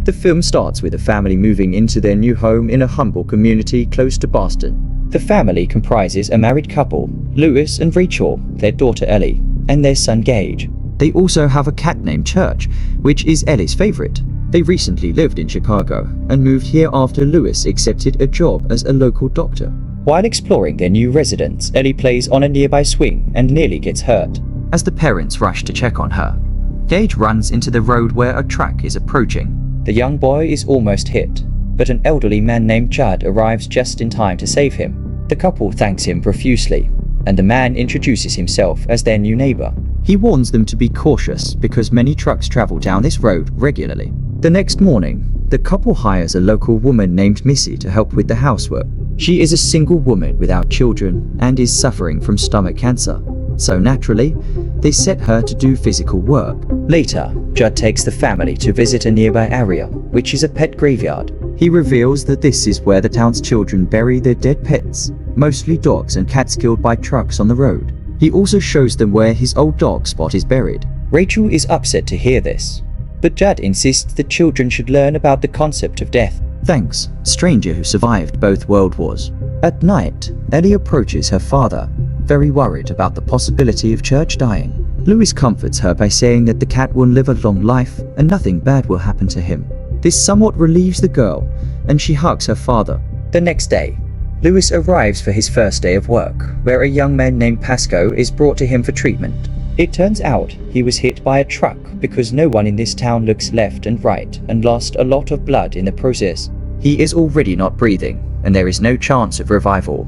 The film starts with a family moving into their new home in a humble community close to Boston. The family comprises a married couple, Lewis and Rachel, their daughter Ellie, and their son Gage. They also have a cat named Church, which is Ellie's favorite. They recently lived in Chicago and moved here after Lewis accepted a job as a local doctor. While exploring their new residence, Ellie plays on a nearby swing and nearly gets hurt. As the parents rush to check on her, Gage runs into the road where a truck is approaching. The young boy is almost hit, but an elderly man named Judd arrives just in time to save him. The couple thanks him profusely, and the man introduces himself as their new neighbor. He warns them to be cautious because many trucks travel down this road regularly. The next morning, the couple hires a local woman named Missy to help with the housework. She is a single woman without children and is suffering from stomach cancer, so naturally, they set her to do physical work. Later, Judd takes the family to visit a nearby area, which is a pet graveyard. He reveals that this is where the town's children bury their dead pets, mostly dogs and cats killed by trucks on the road. He also shows them where his old dog Spot is buried. Rachel is upset to hear this, but Judd insists that children should learn about the concept of death. Thanks, stranger who survived both world wars. At night, Ellie approaches her father, very worried about the possibility of Church dying. Lewis comforts her by saying that the cat will live a long life and nothing bad will happen to him. This somewhat relieves the girl, and she hugs her father. The next day, Lewis arrives for his first day of work, where a young man named Pasco is brought to him for treatment. It turns out he was hit by a truck because no one in this town looks left and right and lost a lot of blood in the process. He is already not breathing, and there is no chance of revival,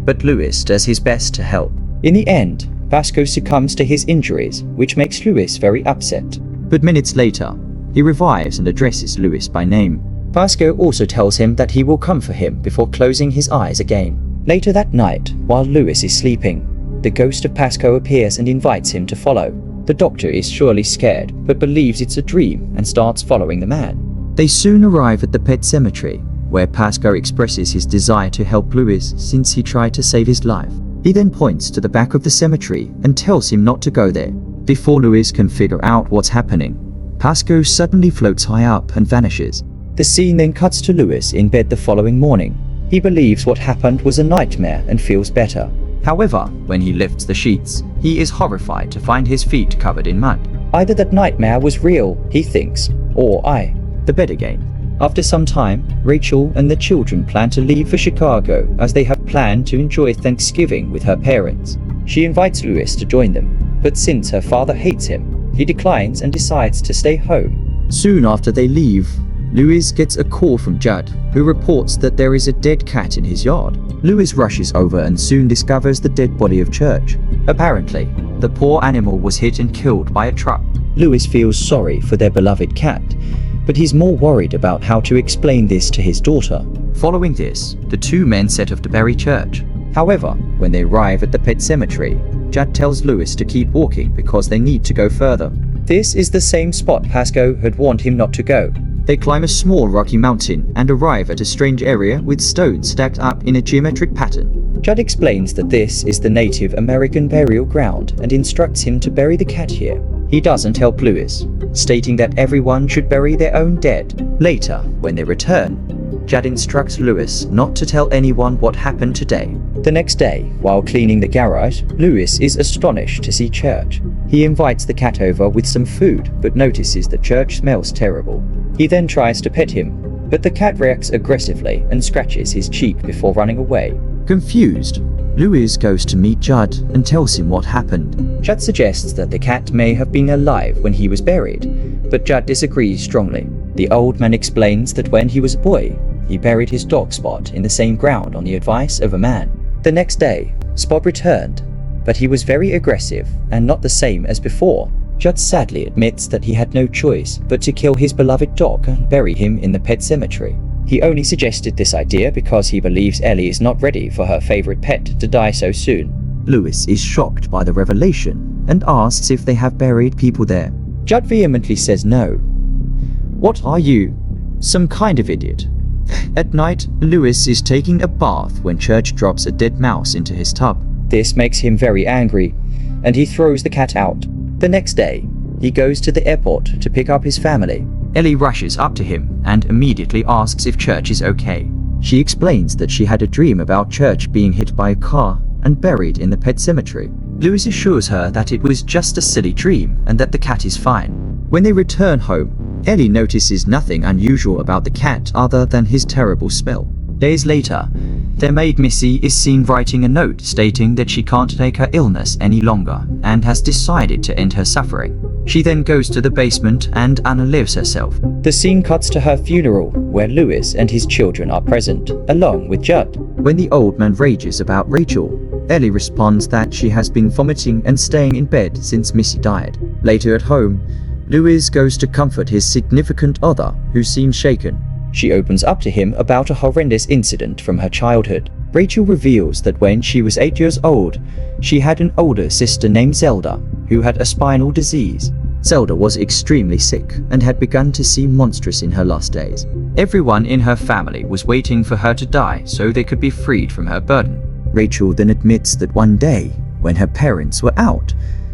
but Lewis does his best to help. In the end, Pasco succumbs to his injuries, which makes Lewis very upset. But minutes later, he revives and addresses Lewis by name. Pasco also tells him that he will come for him before closing his eyes again. Later that night, while Lewis is sleeping, the ghost of Pasco appears and invites him to follow. The doctor is surely scared, but believes it's a dream and starts following the man. They soon arrive at the pet cemetery, where Pasco expresses his desire to help Lewis since he tried to save his life. He then points to the back of the cemetery and tells him not to go there. Before Lewis can figure out what's happening, Pasco suddenly floats high up and vanishes. The scene then cuts to Lewis in bed the following morning. He believes what happened was a nightmare and feels better. However, when he lifts the sheets, he is horrified to find his feet covered in mud. Either that nightmare was real, he thinks, or I. The bed again. After some time, Rachel and the children plan to leave for Chicago as they have planned to enjoy Thanksgiving with her parents. She invites Lewis to join them, but since her father hates him, he declines and decides to stay home. Soon after they leave, Lewis gets a call from Judd, who reports that there is a dead cat in his yard. Lewis rushes over and soon discovers the dead body of Church. Apparently, the poor animal was hit and killed by a truck. Lewis feels sorry for their beloved cat, but he's more worried about how to explain this to his daughter. Following this, the two men set off to bury Church. However, when they arrive at the pet cemetery, Judd tells Lewis to keep walking because they need to go further. This is the same spot Pasco had warned him not to go. They climb a small rocky mountain and arrive at a strange area with stones stacked up in a geometric pattern. Judd explains that this is the Native American burial ground and instructs him to bury the cat here. He doesn't help Lewis, stating that everyone should bury their own dead. Later, when they return, Judd instructs Lewis not to tell anyone what happened today. The next day, while cleaning the garage, Lewis is astonished to see Church. He invites the cat over with some food, but notices that Church smells terrible. He then tries to pet him, but the cat reacts aggressively and scratches his cheek before running away. Confused, Lewis goes to meet Judd and tells him what happened. Judd suggests that the cat may have been alive when he was buried, but Judd disagrees strongly. The old man explains that when he was a boy, he buried his dog Spot in the same ground on the advice of a man. The next day, Spot returned, but he was very aggressive and not the same as before. Judd sadly admits that he had no choice but to kill his beloved dog and bury him in the pet cemetery. He only suggested this idea because he believes Ellie is not ready for her favorite pet to die so soon. Lewis is shocked by the revelation and asks if they have buried people there. Judd vehemently says no. What are you? Some kind of idiot. At night, Lewis is taking a bath when Church drops a dead mouse into his tub. This makes him very angry, and he throws the cat out. The next day, he goes to the airport to pick up his family. Ellie rushes up to him and immediately asks if Church is okay. She explains that she had a dream about Church being hit by a car and buried in the pet cemetery. Lewis assures her that it was just a silly dream and that the cat is fine. When they return home, Ellie notices nothing unusual about the cat other than his terrible smell. Days later, their maid Missy is seen writing a note stating that she can't take her illness any longer and has decided to end her suffering. She then goes to the basement and unalives herself. The scene cuts to her funeral, where Lewis and his children are present, along with Judd. When the old man rages about Rachel, Ellie responds that she has been vomiting and staying in bed since Missy died. Later at home, Lewis goes to comfort his significant other, who seems shaken. She opens up to him about a horrendous incident from her childhood. Rachel reveals that when she was 8 years old, she had an older sister named Zelda, who had a spinal disease. Zelda was extremely sick and had begun to seem monstrous in her last days. Everyone in her family was waiting for her to die so they could be freed from her burden. Rachel then admits that one day, when her parents were out,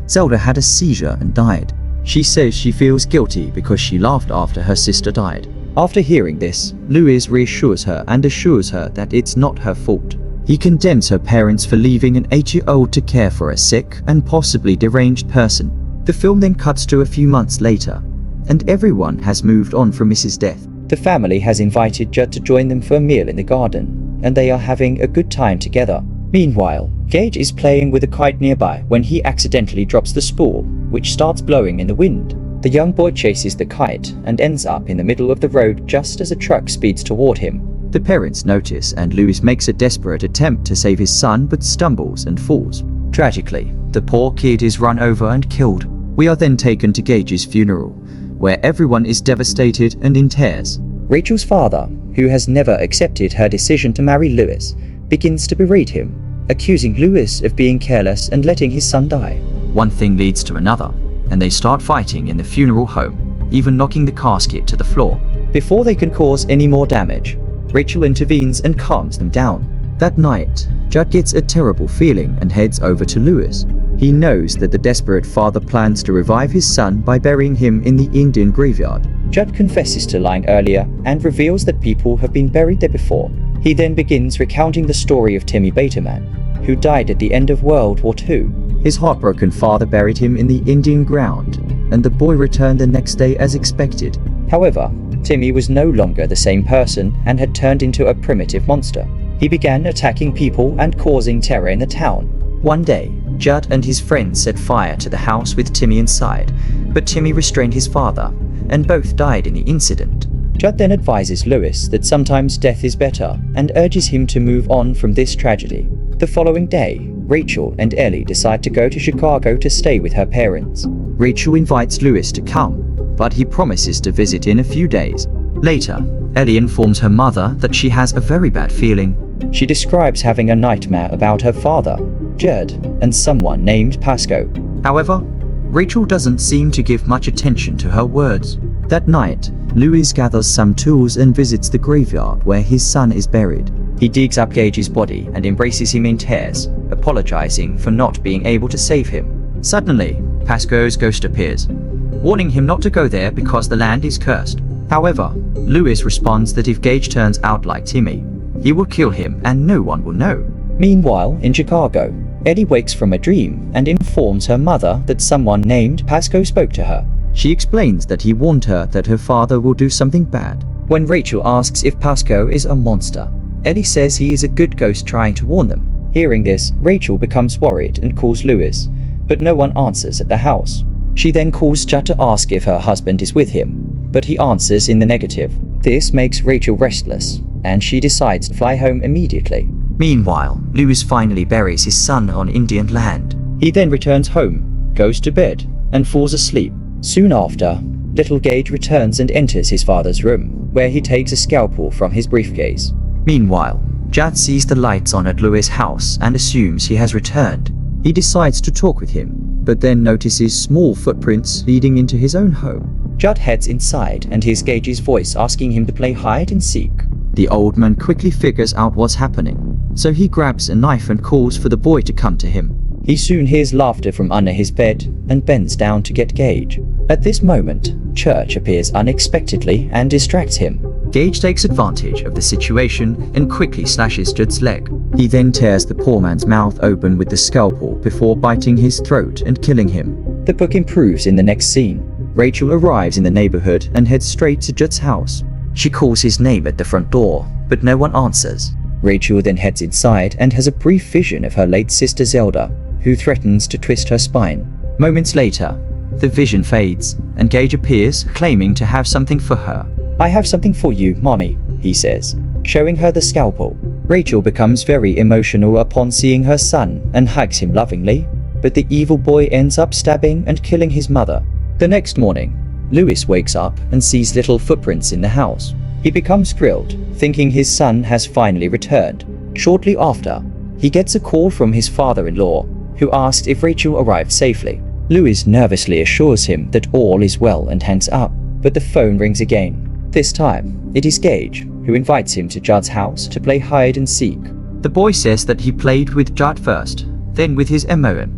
Zelda had a seizure and died. She says she feels guilty because she laughed after her sister died. After hearing this, Lewis reassures her and assures her that it's not her fault. He condemns her parents for leaving an 8-year-old to care for a sick and possibly deranged person. The film then cuts to a few months later, and everyone has moved on from Mrs. Death. The family has invited Judd to join them for a meal in the garden, and they are having a good time together. Meanwhile, Gage is playing with a kite nearby when he accidentally drops the spool, which starts blowing in the wind. The young boy chases the kite and ends up in the middle of the road just as a truck speeds toward him. The parents notice and Lewis makes a desperate attempt to save his son but stumbles and falls. Tragically, the poor kid is run over and killed. We are then taken to Gage's funeral, where everyone is devastated and in tears. Rachel's father, who has never accepted her decision to marry Lewis, begins to berate him, accusing Lewis of being careless and letting his son die. One thing leads to another, and they start fighting in the funeral home, even knocking the casket to the floor. Before they can cause any more damage, Rachel intervenes and calms them down. That night, Judd gets a terrible feeling and heads over to Lewis. He knows that the desperate father plans to revive his son by burying him in the Indian graveyard. Judd confesses to lying earlier and reveals that people have been buried there before. He then begins recounting the story of Timmy Baterman, who died at the end of World War II. His heartbroken father buried him in the Indian ground, and the boy returned the next day as expected. However, Timmy was no longer the same person and had turned into a primitive monster. He began attacking people and causing terror in the town. One day, Judd and his friends set fire to the house with Timmy inside, but Timmy restrained his father, and both died in the incident. Judd then advises Lewis that sometimes death is better and urges him to move on from this tragedy. The following day, Rachel and Ellie decide to go to Chicago to stay with her parents. Rachel invites Lewis to come, but he promises to visit in a few days. Later, Ellie informs her mother that she has a very bad feeling. She describes having a nightmare about her father, Judd, and someone named Pasco. However, Rachel doesn't seem to give much attention to her words. That night, Lewis gathers some tools and visits the graveyard where his son is buried. He digs up Gage's body and embraces him in tears, apologizing for not being able to save him. Suddenly, Pasco's ghost appears, warning him not to go there because the land is cursed. However, Lewis responds that if Gage turns out like Timmy, he will kill him and no one will know. Meanwhile, in Chicago, Ellie wakes from a dream and informs her mother that someone named Pasco spoke to her. She explains that he warned her that her father will do something bad. When Rachel asks if Pasco is a monster, Ellie says he is a good ghost trying to warn them. Hearing this, Rachel becomes worried and calls Lewis, but no one answers at the house. She then calls Judd to ask if her husband is with him, but he answers in the negative. This makes Rachel restless, and she decides to fly home immediately. Meanwhile, Lewis finally buries his son on Indian land. He then returns home, goes to bed, and falls asleep. Soon after, little Gage returns and enters his father's room, where he takes a scalpel from his briefcase. Meanwhile, Judd sees the lights on at Lewis' house and assumes he has returned. He decides to talk with him, but then notices small footprints leading into his own home. Judd heads inside and hears Gage's voice asking him to play hide and seek. The old man quickly figures out what's happening, so he grabs a knife and calls for the boy to come to him. He soon hears laughter from under his bed and bends down to get Gage. At this moment, Church appears unexpectedly and distracts him. Gage takes advantage of the situation and quickly slashes Judd's leg. He then tears the poor man's mouth open with the scalpel before biting his throat and killing him. The book improves in the next scene. Rachel arrives in the neighborhood and heads straight to Judd's house. She calls his name at the front door, but no one answers. Rachel then heads inside and has a brief vision of her late sister Zelda, who threatens to twist her spine. Moments later, the vision fades, and Gage appears, claiming to have something for her. "I have something for you, Mommy," he says, showing her the scalpel. Rachel becomes very emotional upon seeing her son and hugs him lovingly, but the evil boy ends up stabbing and killing his mother. The next morning, Lewis wakes up and sees little footprints in the house. He becomes thrilled, thinking his son has finally returned. Shortly after, he gets a call from his father-in-law, who asks if Rachel arrived safely. Lewis nervously assures him that all is well and hangs up, but the phone rings again. This time, it is Gage, who invites him to Judd's house to play hide and seek. The boy says that he played with Judd first, then with his MOM,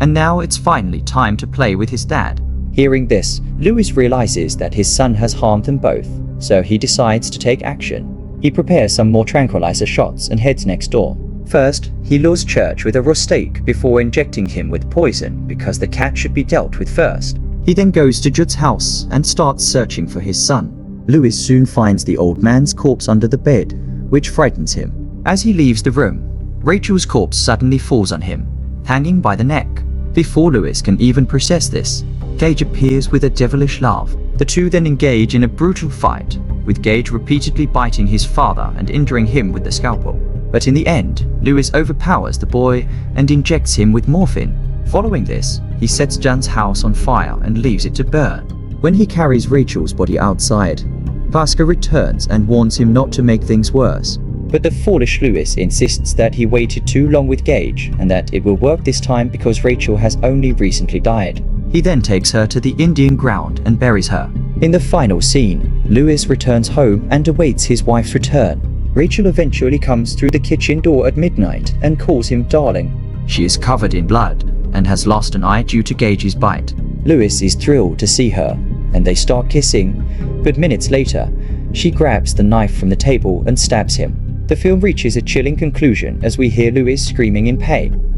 and now it's finally time to play with his dad. Hearing this, Lewis realizes that his son has harmed them both, so he decides to take action. He prepares some more tranquilizer shots and heads next door. First, he lures Church with a raw steak before injecting him with poison because the cat should be dealt with first. He then goes to Judd's house and starts searching for his son. Lewis soon finds the old man's corpse under the bed, which frightens him. As he leaves the room, Rachel's corpse suddenly falls on him, hanging by the neck. Before Lewis can even process this, Gage appears with a devilish laugh. The two then engage in a brutal fight, with Gage repeatedly biting his father and injuring him with the scalpel. But in the end, Lewis overpowers the boy and injects him with morphine. Following this, he sets Judd's house on fire and leaves it to burn. When he carries Rachel's body outside, Vasca returns and warns him not to make things worse. But the foolish Lewis insists that he waited too long with Gage and that it will work this time because Rachel has only recently died. He then takes her to the Indian ground and buries her. In the final scene, Lewis returns home and awaits his wife's return. Rachel eventually comes through the kitchen door at midnight and calls him darling. She is covered in blood and has lost an eye due to Gage's bite. Lewis is thrilled to see her, and they start kissing, but minutes later, she grabs the knife from the table and stabs him. The film reaches a chilling conclusion as we hear Lewis screaming in pain.